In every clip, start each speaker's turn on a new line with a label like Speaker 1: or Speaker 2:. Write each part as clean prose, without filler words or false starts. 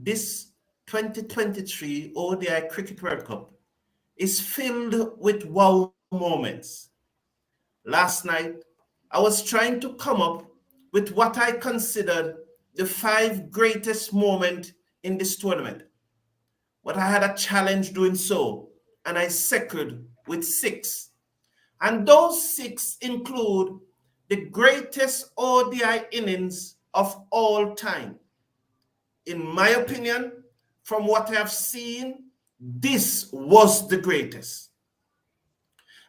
Speaker 1: this 2023 ODI Cricket World Cup is filled with wow moments. Last night, I was trying to come up with what I considered the 5 greatest moments in this tournament, but I had a challenge doing so, and I settled with 6. And those 6 include the greatest ODI innings of all time. In my opinion, from what I have seen, this was the greatest.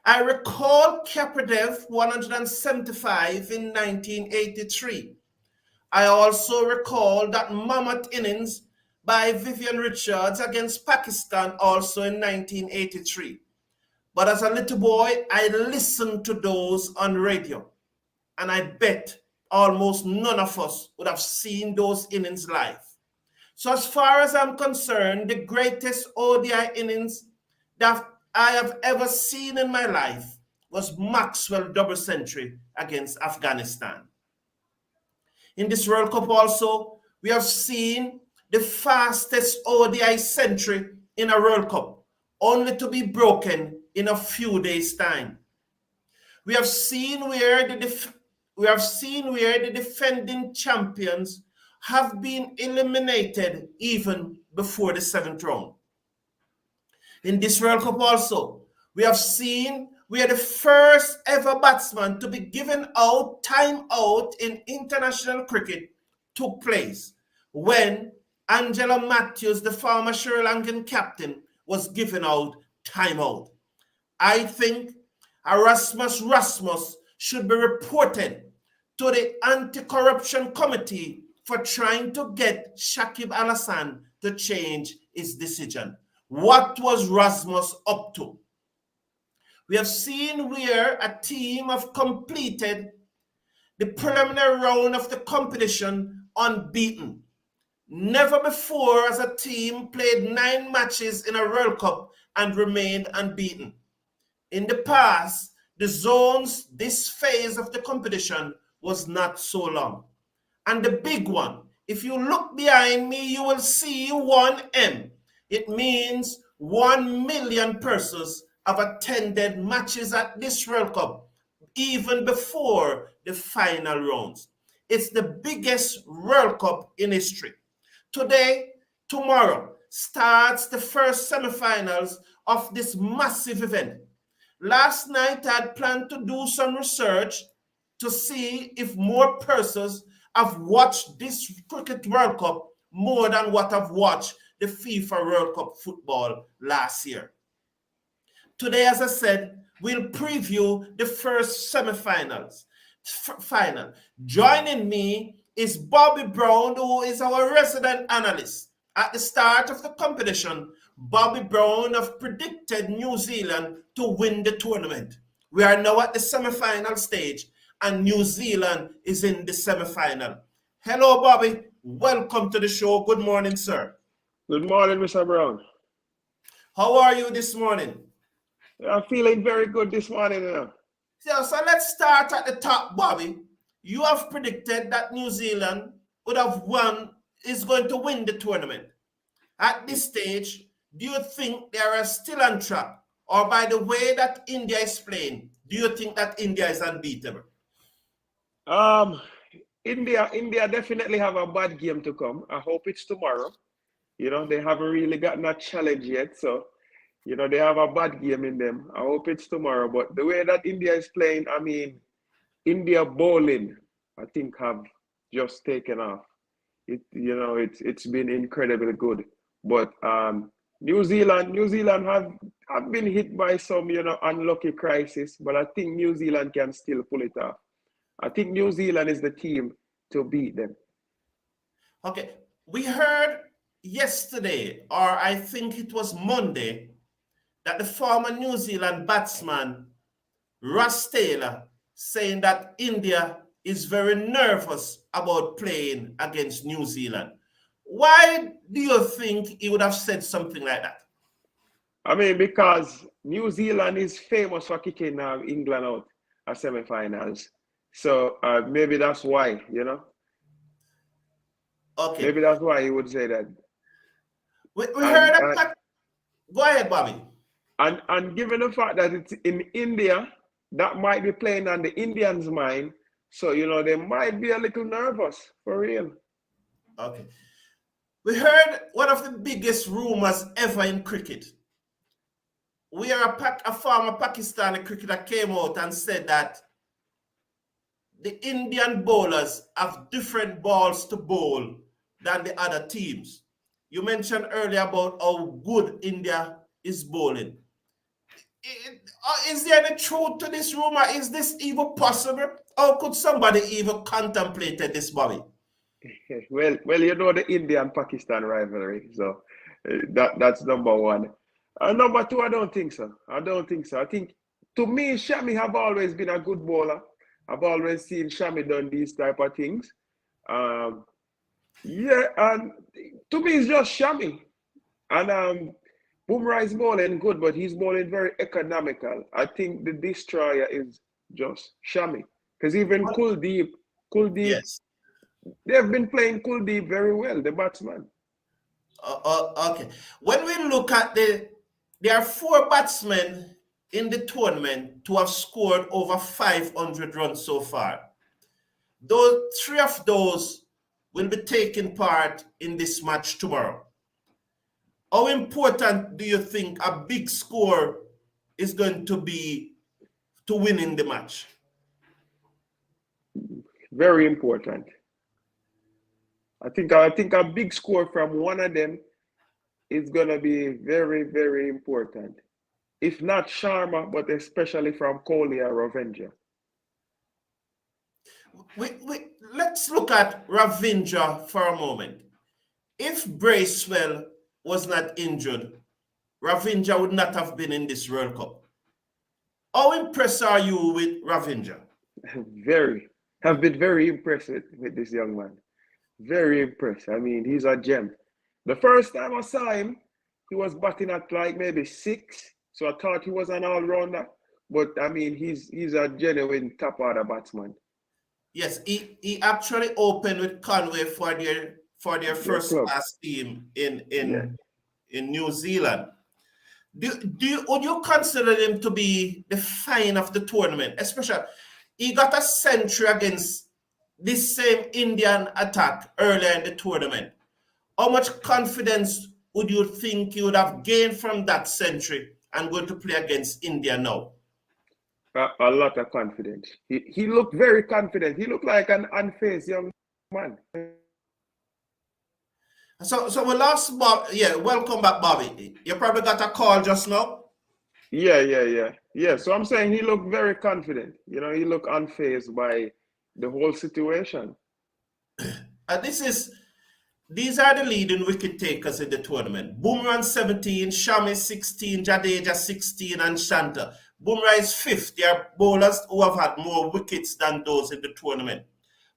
Speaker 1: I recall Kapradev 175 in 1983. I also recall that mammoth innings by Vivian Richards against Pakistan also in 1983. But as a little boy, I listened to those on radio. And I bet almost none of us would have seen those innings live. So as far as I'm concerned, the greatest ODI innings that I have ever seen in my life was Maxwell double century against Afghanistan. In this World Cup also, we have seen the fastest ODI century in a World Cup, only to be broken in a few days' time. We have seen where the defending champions have been eliminated even before the 7th round. In this World Cup also, we have seen where the first ever batsman to be given out time out in international cricket took place when Angela Matthews, the former Sri Lankan captain, was given out time out. I think Erasmus should be reported to the Anti-Corruption Committee for trying to get Shakib Al Hassan to change his decision. What was Rasmus up to? We have seen where a team have completed the preliminary round of the competition unbeaten. Never before has a team played 9 matches in a World Cup and remained unbeaten. In the past, the zones, this phase of the competition was not so long. And the big one, if you look behind me, you will see 1M. It means 1 million persons have attended matches at this World Cup, even before the final rounds. It's the biggest World Cup in history. Today, tomorrow, starts the first semifinals of this massive event. Last night, I had planned to do some research to see if more persons have watched this Cricket World Cup more than what I've watched the FIFA World Cup football last year. Today, as I said, we'll preview the first semifinals. Final. Joining me is Bobby Brown, who is our resident analyst. At the start of the competition, Bobby Brown have predicted New Zealand to win the tournament. We are now at the semi-final stage, and New Zealand is in the semi-final. Hello, Bobby. Welcome to the show. Good morning, sir.
Speaker 2: Good morning, Mr. Brown.
Speaker 1: How are you this morning?
Speaker 2: I'm feeling very good this morning.
Speaker 1: So let's start at the top, Bobby. You have predicted that New Zealand is going to win the tournament. At this stage, do you think they are still on track? Or by the way that India is playing, do you think that India is unbeatable?
Speaker 2: India definitely have a bad game to come. I hope it's tomorrow. They haven't really gotten a challenge yet. So, they have a bad game in them. I hope it's tomorrow. But the way that India is playing, I mean, India bowling, I think, have just taken off. It's been incredibly good. But New Zealand have been hit by some, unlucky crisis, but I think New Zealand can still pull it off. I think New Zealand is the team to beat them.
Speaker 1: Okay, we heard yesterday, or I think it was Monday, that the former New Zealand batsman, Ross Taylor, saying that India is very nervous about playing against New Zealand. Why do you think he would have said something like that?
Speaker 2: I mean, because New Zealand is famous for kicking England out at semifinals. So maybe that's why,
Speaker 1: Okay.
Speaker 2: Maybe that's why he would say that.
Speaker 1: We
Speaker 2: And
Speaker 1: heard that. Go ahead, Bobby.
Speaker 2: and given the fact that it's in India, that might be playing on the Indians' mind. So, they might be a little nervous, for real.
Speaker 1: Okay. We heard one of the biggest rumors ever in cricket. We are a former Pakistani cricketer came out and said that the Indian bowlers have different balls to bowl than the other teams. You mentioned earlier about how good India is bowling. Is there any truth to this rumor? Is this even possible? How could somebody even contemplate this, Bobby?
Speaker 2: Well, the India and Pakistan rivalry. So that's number one. Number two, I don't think so. I think, to me, Shami have always been a good bowler. I've always seen Shami done these type of things. Um, yeah, and to me, it's just Shami. And Bumrah is bowling good, but he's bowling very economical. I think the destroyer is just Shami. Because even Kuldeep,
Speaker 1: Yes.
Speaker 2: they've been playing Kuldeep very well, the batsman.
Speaker 1: Okay. When we look at there are 4 batsmen in the tournament to have scored over 500 runs so far. Those 3 of those will be taking part in this match tomorrow. How important do you think a big score is going to be to winning the match?
Speaker 2: Very important. I think a big score from one of them is gonna be very, very important. If not Sharma, but especially from Kohli or Ravindra.
Speaker 1: Let's look at Ravindra for a moment. If Bracewell was not injured, Ravindra would not have been in this World Cup. How impressed are you with Ravindra?
Speaker 2: Very. Have been very impressed with this young man. Very impressed. I mean, he's a gem. The first time I saw him, he was batting at like maybe 6. So I thought he was an all-rounder. But I mean, he's a genuine top order batsman.
Speaker 1: Yes, he actually opened with Conway for their
Speaker 2: Their
Speaker 1: first
Speaker 2: club.
Speaker 1: class team in
Speaker 2: Yeah.
Speaker 1: New Zealand. Would you consider him to be the find of the tournament? Especially, he got a century against this same Indian attack earlier in the tournament. How much confidence would you think you would have gained from that century and going to play against India now?
Speaker 2: A lot of confidence. He looked very confident. He looked like an unfazed young man.
Speaker 1: So we lost Bob. Yeah, welcome back, Bobby. You probably got a call just now.
Speaker 2: Yeah. So I'm saying he looked very confident. He looked unfazed by the whole situation.
Speaker 1: And these are the leading wicket takers in the tournament. Bumrah 17, Shami 16, Jadeja 16, and Shanta. Bumrah is 5th. They are bowlers who have had more wickets than those in the tournament.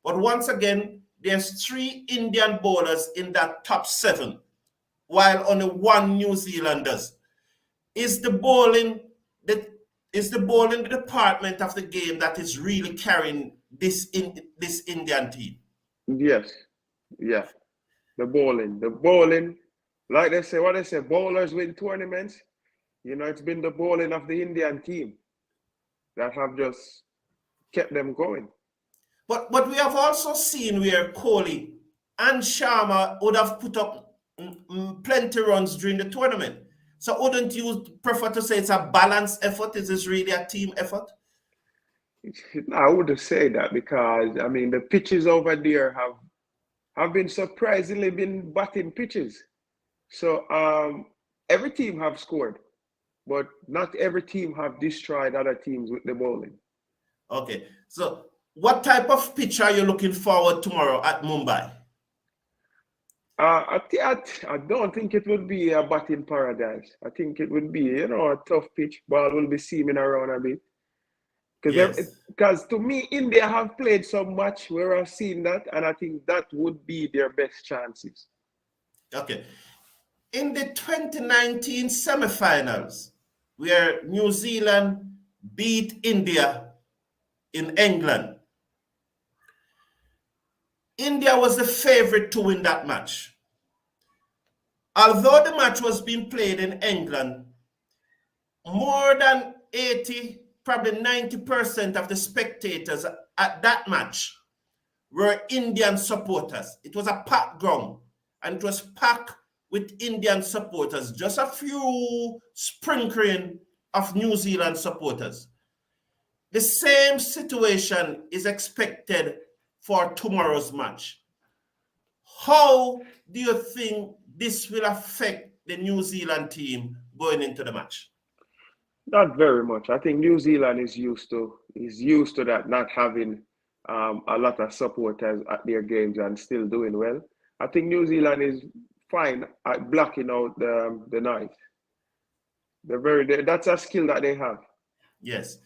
Speaker 1: But once again, there's 3 Indian bowlers in that top 7, while only 1 New Zealanders. Is the bowling the department of the game that is really carrying this Indian team?
Speaker 2: Yes. Yeah. The bowling. Like they say, what they say, bowlers win tournaments. It's been the bowling of the Indian team that have just kept them going.
Speaker 1: But we have also seen where Kohli and Sharma would have put up plenty runs during the tournament. So wouldn't you prefer to say it's a balanced effort? Is this really a team effort?
Speaker 2: I wouldn't say that because I mean the pitches over there have been surprisingly been batting pitches. So every team have scored, but not every team have destroyed other teams with the bowling.
Speaker 1: Okay. So what type of pitch are you looking forward tomorrow at Mumbai?
Speaker 2: I don't think it would be a batting paradise. I think it would be, a tough pitch. Ball will be seaming around a bit.
Speaker 1: Yes.
Speaker 2: Because to me, India have played so much where I've seen that, and I think that would be their best chances.
Speaker 1: Okay. In the 2019 semifinals, where New Zealand beat India in England, India was the favorite to win that match. Although the match was being played in England, more than 80, probably 90% of the spectators at that match were Indian supporters. It was a packed ground, and it was packed with Indian supporters, just a few sprinkling of New Zealand supporters. The same situation is expected for tomorrow's match. How do you think this will affect the New Zealand team going into the match?
Speaker 2: Not very much. I think New Zealand is used to that, not having a lot of supporters at their games and still doing well. I think New Zealand is fine at blocking out the noise. That's a skill that they have.
Speaker 1: Yes.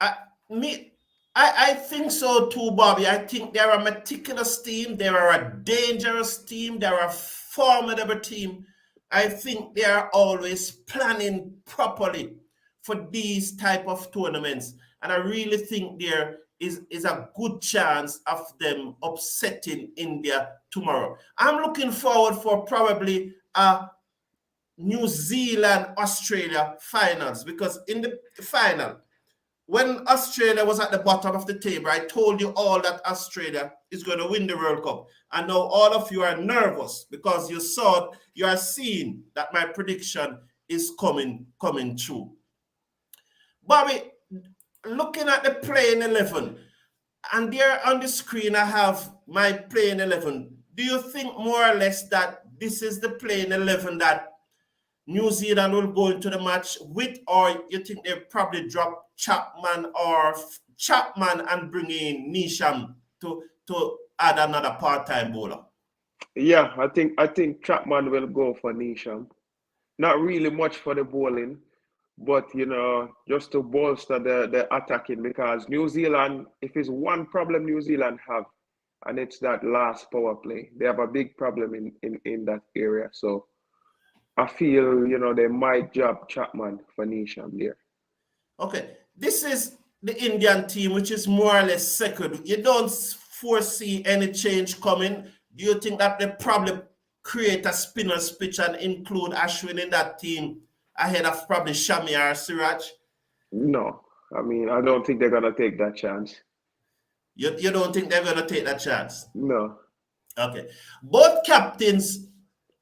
Speaker 1: I, me, I think so too, Bobby. I think they're a meticulous team. They are a dangerous team. They're a formidable team. I think they are always planning properly for these type of tournaments. And I really think there is a good chance of them upsetting India tomorrow. I'm looking forward for probably a New Zealand Australia finals, because in the final, when Australia was at the bottom of the table, I told you all that Australia is going to win the World Cup. And now all of you are nervous because you are seeing that my prediction is coming true. Bobby, looking at the playing 11, and there on the screen I have my playing 11. Do you think more or less that this is the playing 11 that New Zealand will go into the match with, or you think they probably drop Chapman and bring in Nisham to add another part-time bowler?
Speaker 2: Yeah, I think Chapman will go for Nisham. Not really much for the bowling, but just to bolster the attacking, because New Zealand, if it's one problem New Zealand have, and it's that last power play, they have a big problem in that area. So I feel they might drop Chapman for Nisham there.
Speaker 1: Okay, this is the Indian team, which is more or less second. You don't foresee any change coming. Do you think that they probably create a spinner's pitch and include Ashwin in that team ahead of probably Shami or Siraj?
Speaker 2: No, I mean, I don't think they're gonna take that chance.
Speaker 1: You don't think they're going to take that chance?
Speaker 2: No.
Speaker 1: Okay. Both captains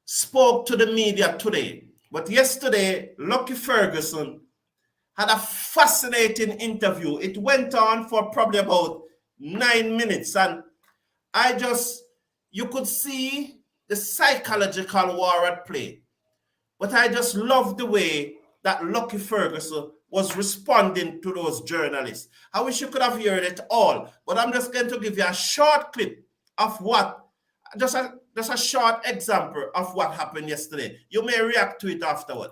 Speaker 1: spoke to the media today, but yesterday, Lucky Ferguson had a fascinating interview. It went on for probably about 9 minutes, and you could see the psychological war at play. But I just love the way that Lucky Ferguson was responding to those journalists. I wish you could have heard it all, but I'm just going to give you a short clip of just a short example of what happened yesterday. You may react to it afterward.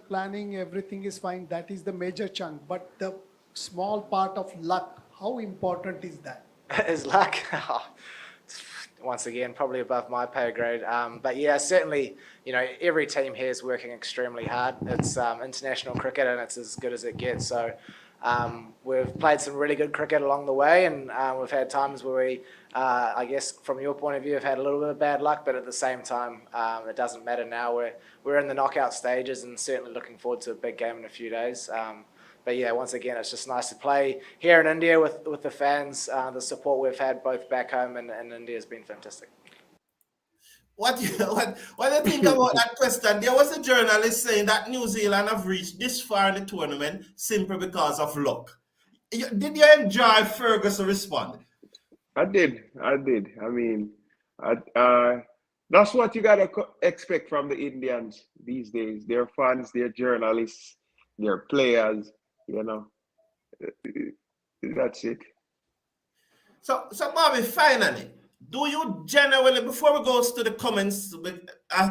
Speaker 3: Planning, everything is fine. That is the major chunk. But the small part of luck, how important is that?
Speaker 4: Is luck? Once again, probably above my pay grade. But yeah, certainly, every team here is working extremely hard. It's international cricket and it's as good as it gets. So we've played some really good cricket along the way, and we've had times where we, I guess from your point of view, have had a little bit of bad luck, but at the same time, it doesn't matter now. We're in the knockout stages and certainly looking forward to a big game in a few days. But yeah, once again, it's just nice to play here in India with the fans. The support we've had both back home and in India has been fantastic.
Speaker 1: What do you think about that question? There was a journalist saying that New Zealand have reached this far in the tournament simply because of luck. Did you enjoy Ferguson respond?
Speaker 2: I did. I mean, that's what you gotta expect from the Indians these days. Their fans, their journalists, their players. That's it.
Speaker 1: So Bobby, finally, do you generally, before we go to the comments,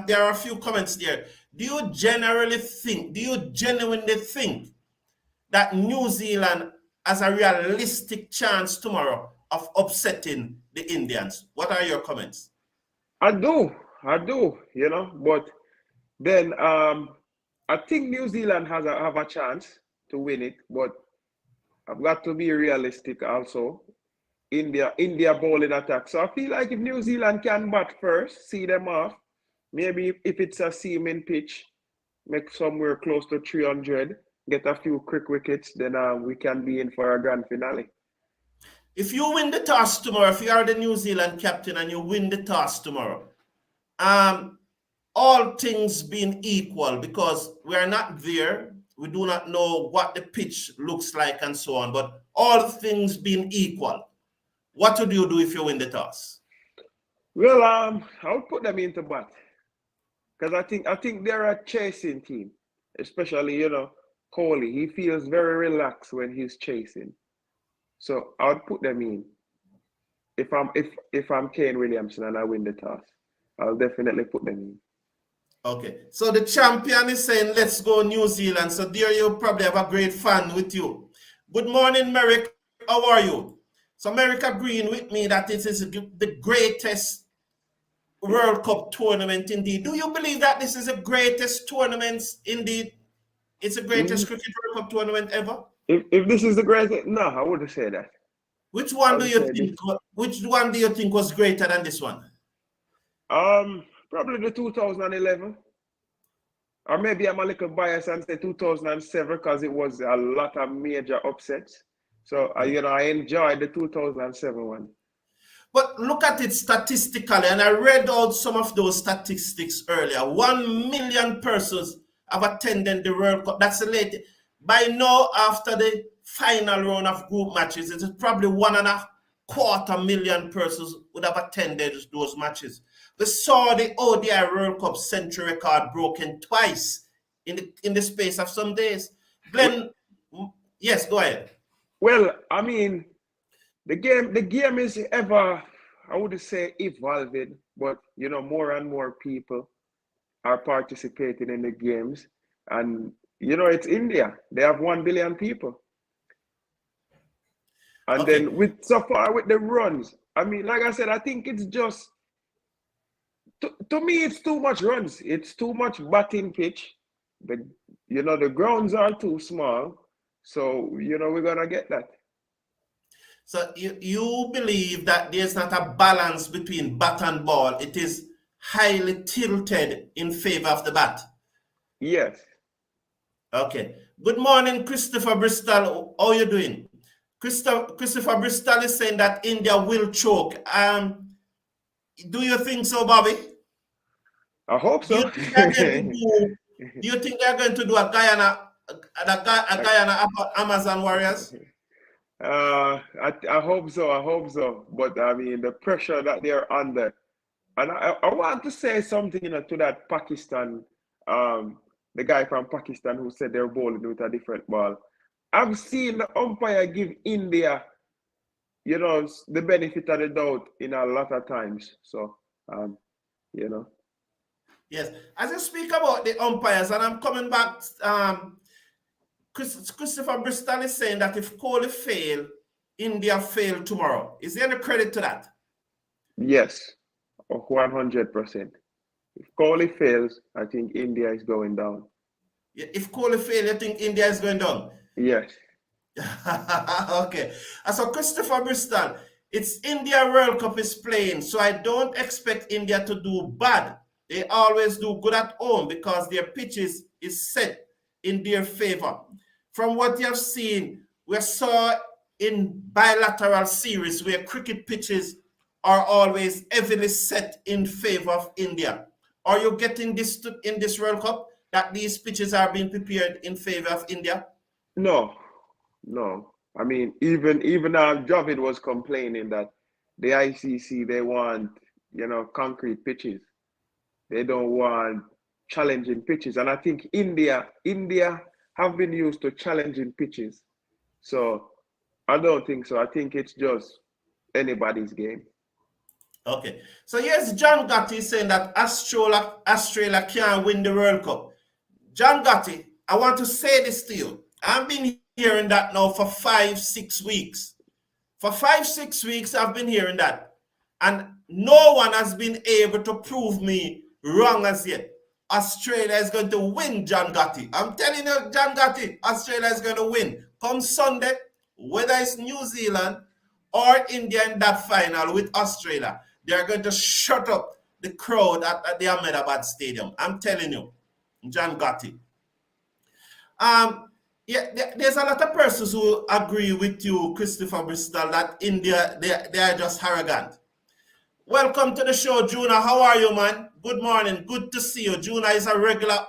Speaker 1: there are a few comments there. Do you genuinely think that New Zealand has a realistic chance tomorrow of upsetting the Indians? What are your comments?
Speaker 2: I do. But then I think New Zealand have a chance to win it, but I've got to be realistic also. India bowling attack. So I feel like if New Zealand can bat first, see them off, Maybe if it's a seaming pitch, make somewhere close to 300, get a few quick wickets, then we can be in for a grand finale.
Speaker 1: If you win the toss tomorrow, if you are the New Zealand captain and you win the toss tomorrow, all things being equal, because we are not there, we do not know what the pitch looks like and so on, but all things being equal, what would you do if you win the toss?
Speaker 2: Well, I would put them into bat because I think they're a chasing team, especially Kohli. He feels very relaxed when he's chasing, so I would put them in. If I'm Kane Williamson and I win the toss, I'll definitely put them in.
Speaker 1: Okay, so the champion is saying, let's go New Zealand. So there you probably have a great fan with you. Good morning, Merrick. How are you? So Merrick agreeing with me that this is the greatest World Cup tournament indeed. Do you believe that this is the greatest tournament indeed? It's the greatest cricket World Cup tournament ever?
Speaker 2: If this is the greatest, no, I wouldn't say that.
Speaker 1: Which one do you think was greater than this one?
Speaker 2: Probably the 2011. Or maybe I'm a little biased and say 2007 because it was a lot of major upsets. So, I enjoyed the 2007 one.
Speaker 1: But look at it statistically, and I read out some of those statistics earlier. 1 million persons have attended the World Cup. That's the latest. By now, after the final round of group matches, it is probably 1.25 million persons would have attended those matches. We saw the ODI World Cup century record broken twice in the space of some days. Glenn, yes, go ahead.
Speaker 2: Well, I mean, the game is ever, I wouldn't say evolving, but more and more people are participating in the games. And it's India. They have 1 billion people. And
Speaker 1: Okay.
Speaker 2: then so far with the runs, I mean, like I said, I think it's just, to me, it's too much runs. It's too much batting pitch. The grounds are too small. So, we're going to get that.
Speaker 1: So you believe that there's not a balance between bat and ball. It is highly tilted in favor of the bat.
Speaker 2: Yes.
Speaker 1: Okay. Good morning, Christopher Bristol. How are you doing? Christopher Bristol is saying that India will choke. Do you think so, Bobby?
Speaker 2: I hope so.
Speaker 1: Do you think they're going to do a Guyana Amazon Warriors?
Speaker 2: I hope so. I hope so. But I mean, the pressure that they're under, and I want to say something, to that Pakistan, the guy from Pakistan who said they're bowling with a different ball. I've seen the umpire give India, the benefit of the doubt in a lot of times. So,
Speaker 1: Yes. As you speak about the umpires, and I'm coming back, Christopher Bristol is saying that if Kohli fail, India fail tomorrow. Is there any credit to that?
Speaker 2: Yes, 100%. If Kohli fails, I think India is going down.
Speaker 1: If Kohli fail, you think India is going down?
Speaker 2: Yes.
Speaker 1: Okay. So Christopher Bristol, it's India World Cup is playing, so I don't expect India to do bad. They always do good at home because their pitches is set in their favor. From what you have seen, we saw in bilateral series where cricket pitches are always heavily set in favor of India. Are you getting this in this World Cup, that these pitches are being prepared in favor of India?
Speaker 2: No. I mean, even Javid was complaining that the ICC, they want, concrete pitches. They don't want challenging pitches. And I think India have been used to challenging pitches. So I don't think so. I think it's just anybody's game.
Speaker 1: Okay. So here's John Gotti saying that Australia can't win the World Cup. John Gotti, I want to say this to you. I've been hearing that now for 5-6 weeks. For 5-6 weeks, I've been hearing that. And no one has been able to prove me wrong as yet. Australia is going to win, John Gotti. I'm telling you, John Gotti, Australia is going to win. Come Sunday, whether it's New Zealand or India in that final with Australia, they're going to shut up the crowd at the Ahmedabad Stadium. I'm telling you, John Gotti. Yeah, there's a lot of persons who agree with you, Christopher Bristol, that India, they are just arrogant. Welcome to the show, Juna. How are you, man? Good morning. Good to see you. Juna is a regular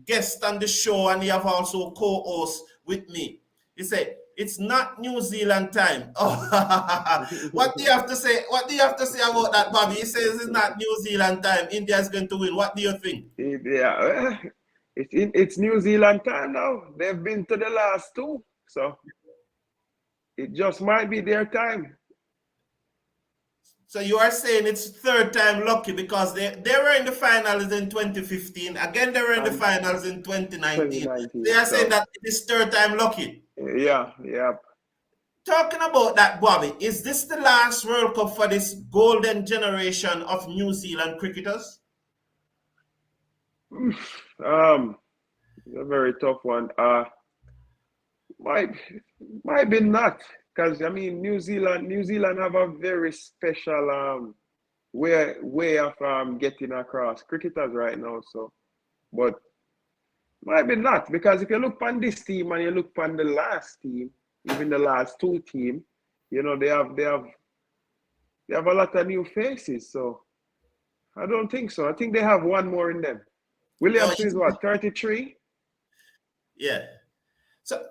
Speaker 1: guest on the show, and he have also co-host with me. He said, it's not New Zealand time. Oh, what do you have to say? What do you have to say about that, Bobby? He says it's not New Zealand time. India is going to win. What do you think?
Speaker 2: Yeah, it's New Zealand time now. They've been to the last two, so it just might be their time.
Speaker 1: So you are saying it's third time lucky because they were in the finals in 2015. Again, they were in the finals in 2019. They are saying that it is third time lucky.
Speaker 2: Yeah.
Speaker 1: Talking about that, Bobby, is this the last World Cup for this golden generation of New Zealand cricketers?
Speaker 2: A very tough one. Might be not, because I mean New Zealand have a very special way of getting across cricketers right now. So, but might be not, because if you look on this team and you look on the last team, even the last two team, you know they have a lot of new faces. So I don't think so. I think they have one more in them. Williamson is what, 33?
Speaker 1: Yeah. So,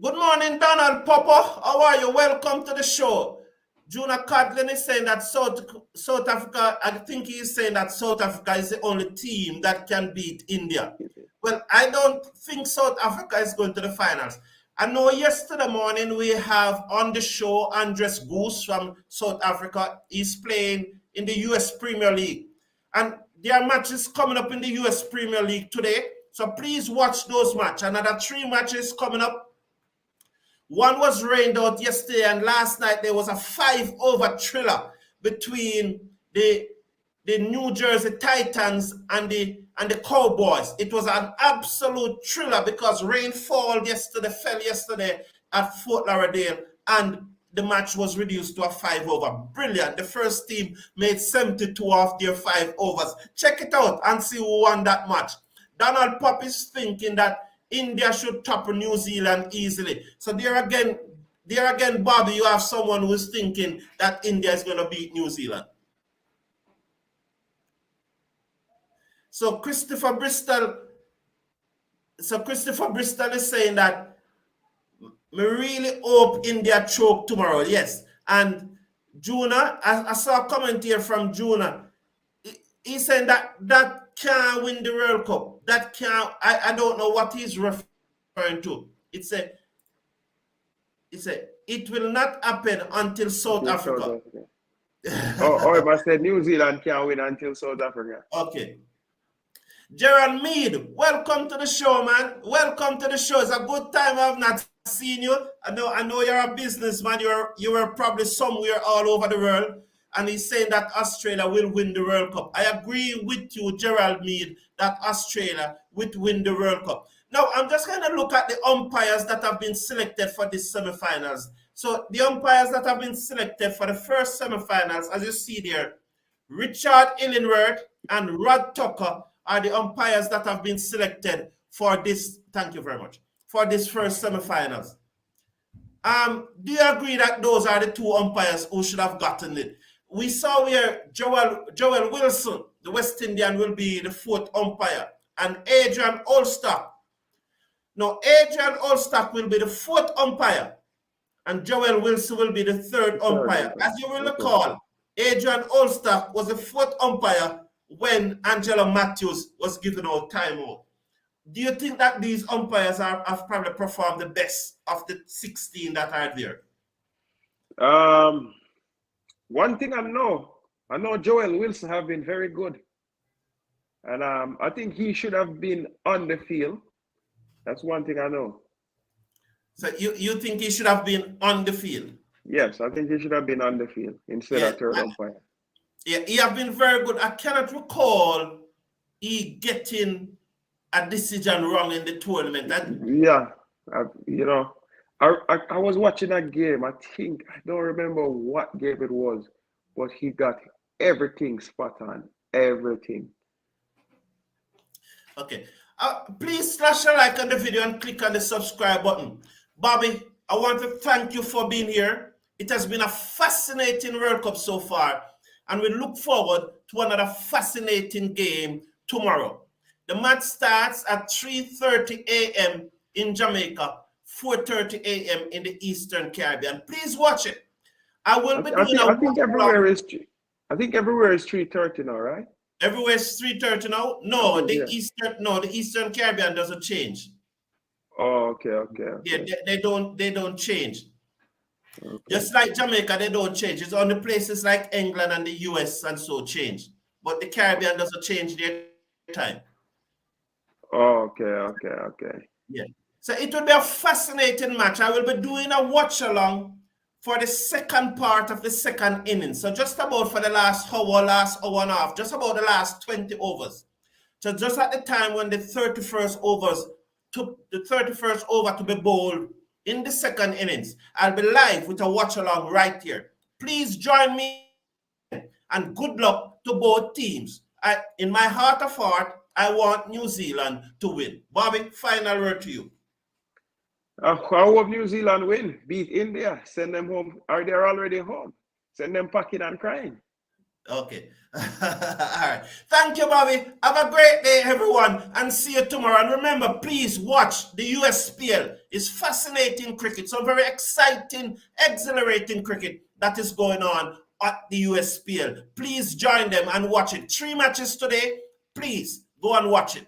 Speaker 1: good morning, Donald Popper. How are you? Welcome to the show. Juna Codlin is saying that South Africa, I think he is saying that South Africa is the only team that can beat India. Well, I don't think South Africa is going to the finals. I know yesterday morning we have on the show Andres Goose from South Africa. He's playing in the US Premier League. And there are matches coming up in the US Premier League today. So please watch those matches. Another 3 matches coming up. One was rained out yesterday, and last night there was a 5-over thriller between the New Jersey Titans and the Cowboys. It was an absolute thriller because rain fell yesterday at Fort Lauderdale, and the match was reduced to a 5-over. Brilliant. The first team made 72 of their 5 overs. Check it out and see who won that match. Donald Pop is thinking that India should topple New Zealand easily. So there again, Bobby, you have someone who's thinking that India is going to beat New Zealand. So Christopher Bristol is saying that we really hope India choke tomorrow. Yes. And Juna, I saw a comment here from Juna. He's saying that can't win the World Cup. That can't. I don't know what he's referring to. It will not happen until South Africa.
Speaker 2: Oh, I said New Zealand can't win until South Africa.
Speaker 1: Okay. Gerald Mead, welcome to the show, man. Welcome to the show. It's a good time. I've not seen you. I know you're a businessman. You were probably somewhere all over the world. And he's saying that Australia will win the World Cup. I agree with you, Gerald Mead, that Australia will win the World Cup. Now, I'm just going to look at the umpires that have been selected for these semifinals. So the umpires that have been selected for the first semifinals, as you see there, Richard Illingworth and Rod Tucker are the umpires that have been selected for this. Thank you very much. For this first semifinals. Do you agree that those are the 2 umpires who should have gotten it? We saw where Joel Wilson, the West Indian, will be the 4th umpire, and Adrian Olstock. Now, Adrian Olstock will be the 4th umpire, and Joel Wilson will be the 3rd umpire. As you will recall, Adrian Olstock was the 4th umpire when Angela Matthews was given out timeout. Do you think that these umpires have probably performed the best of the 16 that are there?
Speaker 2: One thing I know Joel Wilson have been very good. And I think he should have been on the field. That's one thing I know.
Speaker 1: So you think he should have been on the field?
Speaker 2: Yes, I think he should have been on the field instead of 3rd umpire.
Speaker 1: Yeah, he have been very good. I cannot recall he getting a decision wrong in the tournament.
Speaker 2: I was watching that game. I don't remember what game it was, but he got everything spot on. everything.
Speaker 1: Okay. Please slash a like on the video and click on the subscribe button. Bobby, I want to thank you for being here. It has been a fascinating World Cup so far, and we look forward to another fascinating game tomorrow. The match starts at 3:30 a.m. in Jamaica, 4:30 a.m. in the Eastern Caribbean. Please watch it. I will be doing a
Speaker 2: I think everywhere
Speaker 1: watch-along.
Speaker 2: is I think everywhere is 3:30 now, right?
Speaker 1: Everywhere is 3:30 now. No, the Eastern Caribbean doesn't change.
Speaker 2: Oh, okay.
Speaker 1: Yeah, they don't change.
Speaker 2: Okay.
Speaker 1: Just like Jamaica, they don't change. It's only places like England and the US and so change. But the Caribbean doesn't change their time.
Speaker 2: Oh, okay.
Speaker 1: Yeah. So it will be a fascinating match. I will be doing a watch along for the second part of the second inning. So just about for the last hour and a half, just about the last 20 overs. So just at the time when the 31st overs took the 31st over to be bowled in the second innings, I'll be live with a watch along right here. Please join me and good luck to both teams. In my heart of heart, I want New Zealand to win. Bobby, final word to you.
Speaker 2: I hope New Zealand win, beat India, send them home. Are they already home? Send them packing and crying.
Speaker 1: Okay. All right. Thank you, Bobby. Have a great day, everyone, and see you tomorrow. And remember, please watch the USPL. It's fascinating cricket, some very exciting, exhilarating cricket that is going on at the USPL. Please join them and watch it. 3 matches today. Please go and watch it.